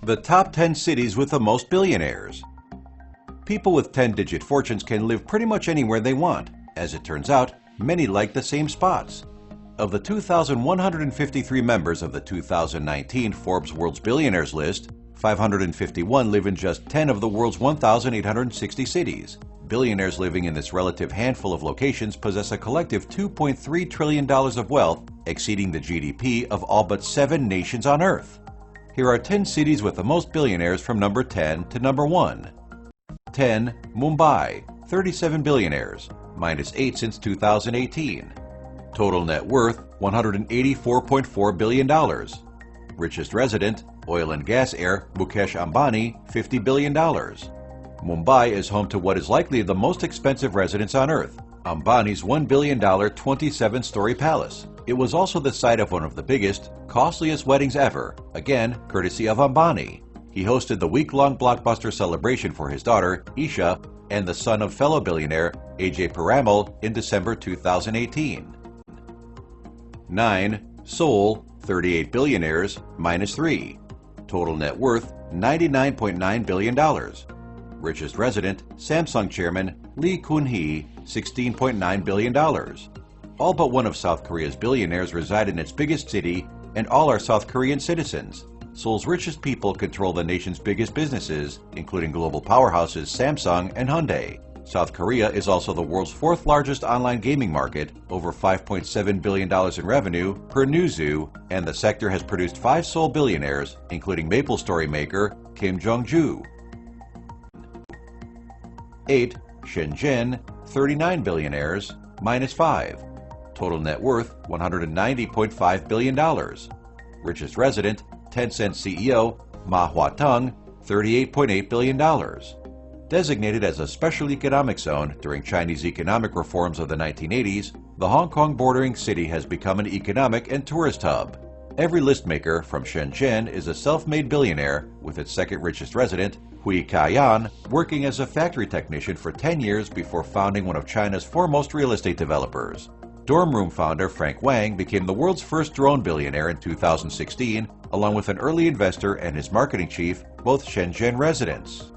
The top 10 cities with the most billionaires. People with 10-digit fortunes can live pretty much anywhere they want. As it turns out, many like the same spots. Of the 2,153 members of the 2019 Forbes World's Billionaires list, 551 live in just 10 of the world's 1,860 cities. Billionaires living in this relative handful of locations possess a collective $2.3 trillion of wealth, exceeding the GDP of all but 7 nations on Earth. Here are 10 cities with the most billionaires from number 10 to number 1. 10. Mumbai, 37 billionaires, minus 8 since 2018. Total net worth, $184.4 billion. Richest resident, oil and gas heir Mukesh Ambani, $50 billion. Mumbai is home to what is likely the most expensive residence on Earth, Ambani's $1 billion 27-story palace. It was also the site of one of the biggest, costliest weddings ever, again courtesy of Ambani. He hosted the week-long blockbuster celebration for his daughter, Isha, and the son of fellow billionaire AJ Piramal in December 2018. 9. Seoul, 38 billionaires, minus 3. Total net worth, $99.9 billion. Richest resident, Samsung chairman Lee Kun-hee, $16.9 billion. All but one of South Korea's billionaires reside in its biggest city, and all are South Korean citizens. Seoul's richest people control the nation's biggest businesses, including global powerhouses Samsung and Hyundai. South Korea is also the world's 4th largest online gaming market, over $5.7 billion in revenue per Newzoo, and the sector has produced 5 Seoul billionaires, including MapleStory maker Kim Jong-ju. 8. Shenzhen, 39 billionaires, minus 5. Total net worth, $190.5 billion. Richest resident, Tencent CEO Ma Huateng, $38.8 billion. Designated as a special economic zone during Chinese economic reforms of the 1980s, the Hong Kong bordering city has become an economic and tourist hub. Every listmaker from Shenzhen is a self-made billionaire, with its second richest resident, Hui Kaiyan, working as a factory technician for 10 years before founding one of China's foremost real estate developers. Dorm Room founder Frank Wang became the world's first drone billionaire in 2016, along with an early investor and his marketing chief, both Shenzhen residents.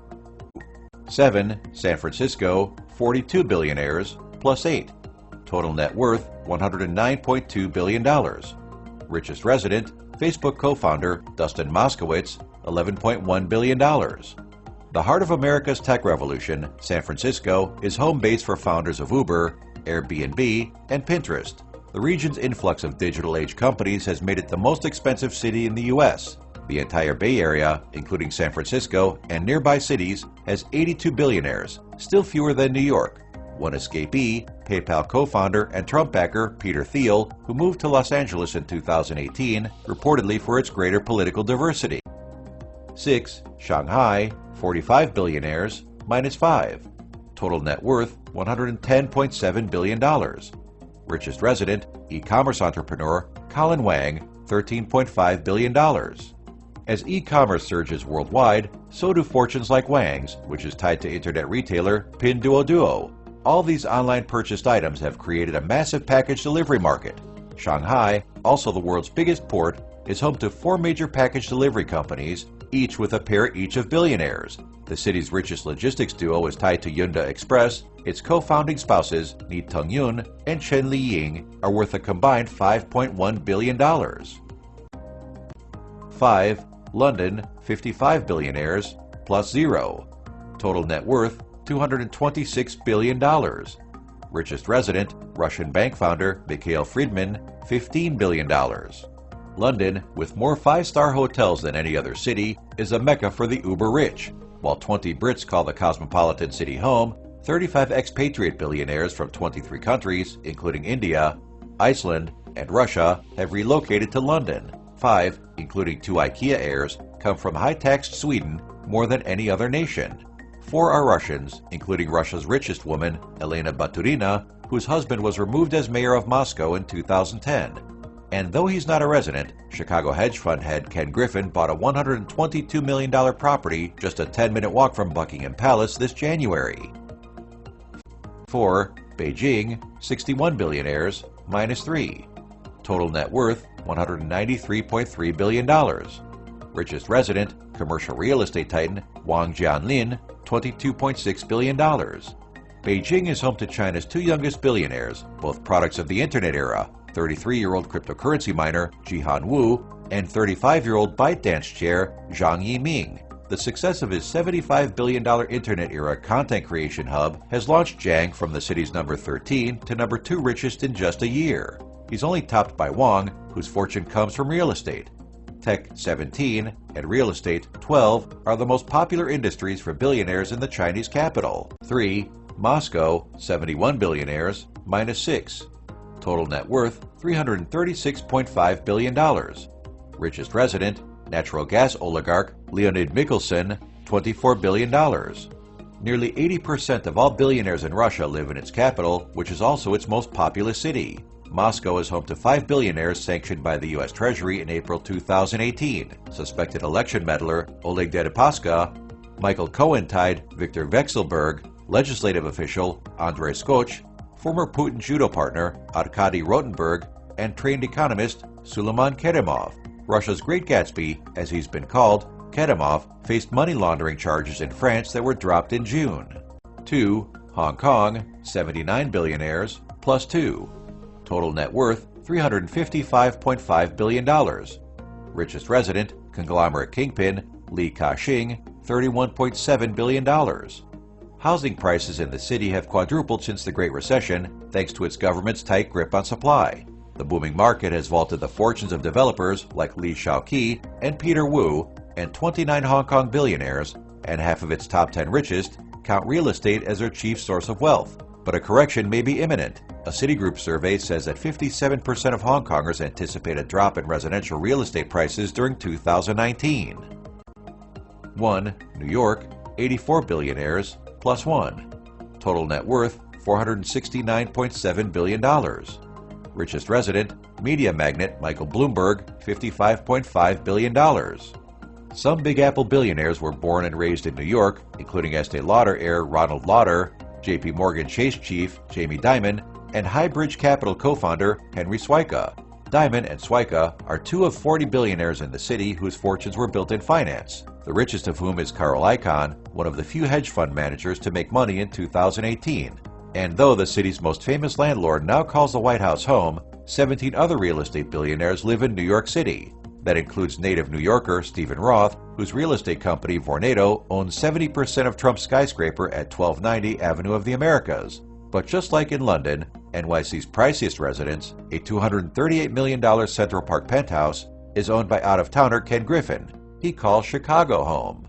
7. San Francisco, 42 billionaires, plus 8. Total net worth, $109.2 billion. Richest resident, Facebook co-founder Dustin Moskowitz, $11.1 billion. The heart of America's tech revolution, San Francisco is home base for founders of Uber, Airbnb, and Pinterest. The region's influx of digital age companies has made it the most expensive city in the U.S. The entire Bay Area, including San Francisco and nearby cities, has 82 billionaires, still fewer than New York. One escapee, PayPal co-founder and Trump backer Peter Thiel, who moved to Los Angeles in 2018, reportedly for its greater political diversity. 6. Shanghai, 45 billionaires, minus 5. Total net worth, $110.7 billion. Richest resident, e-commerce entrepreneur Colin Huang, $13.5 billion. As e-commerce surges worldwide, so do fortunes like Wang's, which is tied to internet retailer Pinduoduo. All these online purchased items have created a massive package delivery market. Shanghai, also the world's biggest port, is home to 4 major package delivery companies, each with a pair each of billionaires. The city's richest logistics duo is tied to Yunda Express. Its co-founding spouses, Ni Teng-yun and Chen Liying, are worth a combined $5.1 billion. 5. London, 55 billionaires, plus 0. Total net worth, $226 billion. Richest resident, Russian bank founder Mikhail Fridman, $15 billion. London, with more 5-star hotels than any other city, is a mecca for the uber-rich. While 20 Brits call the cosmopolitan city home, 35 expatriate billionaires from 23 countries, including India, Iceland, and Russia, have relocated to London. 5, including 2 IKEA heirs, come from high-taxed Sweden more than any other nation. 4 are Russians, including Russia's richest woman, Elena Baturina, whose husband was removed as mayor of Moscow in 2010. And though he's not a resident, Chicago hedge fund head Ken Griffin bought a $122 million property just a 10-minute walk from Buckingham Palace this January. 4. Beijing, 61 billionaires, minus 3. Total net worth, $193.3 billion. Richest resident, commercial real estate titan Wang Jianlin, $22.6 billion. Beijing is home to China's two youngest billionaires, both products of the internet era, 33-year-old cryptocurrency miner Jihan Wu and 35-year-old ByteDance chair Zhang Yiming. The success of his $75 billion internet-era content creation hub has launched Zhang from the city's number 13 to number 2 richest in just a year. He's only topped by Wang, whose fortune comes from real estate. Tech 17 and real estate 12 are the most popular industries for billionaires in the Chinese capital. 3. Moscow, 71 billionaires, minus 6. Total net worth, $336.5 billion. Richest resident, natural gas oligarch Leonid Mikhelson, $24 billion. Nearly 80% of all billionaires in Russia live in its capital, which is also its most populous city. Moscow is home to 5 billionaires sanctioned by the U.S. Treasury in April 2018. Suspected election meddler Oleg Deripaska, Michael Cohen-tied Viktor Vekselberg, legislative official Andrei Skoch, former Putin judo partner Arkady Rotenberg, and trained economist Suleiman Kedimov. Russia's Great Gatsby, as he's been called, Kedimov faced money laundering charges in France that were dropped in June. 2. Hong Kong, 79 billionaires, plus 2. Total net worth, $355.5 billion. Richest resident, conglomerate kingpin, Li Ka-shing, $31.7 billion. Housing prices in the city have quadrupled since the Great Recession, thanks to its government's tight grip on supply. The booming market has vaulted the fortunes of developers like Li Shaoqi and Peter Wu, and 29 Hong Kong billionaires, and half of its top 10 richest, count real estate as their chief source of wealth. But a correction may be imminent. A Citigroup survey says that 57% of Hong Kongers anticipate a drop in residential real estate prices during 2019. 1. New York, 84 billionaires, plus 1. Total net worth, $469.7 billion. Richest resident, media magnate Michael Bloomberg, $55.5 billion. Some Big Apple billionaires were born and raised in New York, including Estee Lauder heir Ronald Lauder, JP Morgan Chase chief Jamie Dimon, and Highbridge Capital co-founder Henry Schweika. Dimon and Schweika are 2 of 40 billionaires in the city whose fortunes were built in finance, the richest of whom is Carl Icahn, one of the few hedge fund managers to make money in 2018. And though the city's most famous landlord now calls the White House home, 17 other real estate billionaires live in New York City. That includes native New Yorker Stephen Roth, whose real estate company Vornado owns 70% of Trump's skyscraper at 1290 Avenue of the Americas. But just like in London, NYC's priciest residence, a $238 million Central Park penthouse, is owned by out-of-towner Ken Griffin. He calls Chicago home.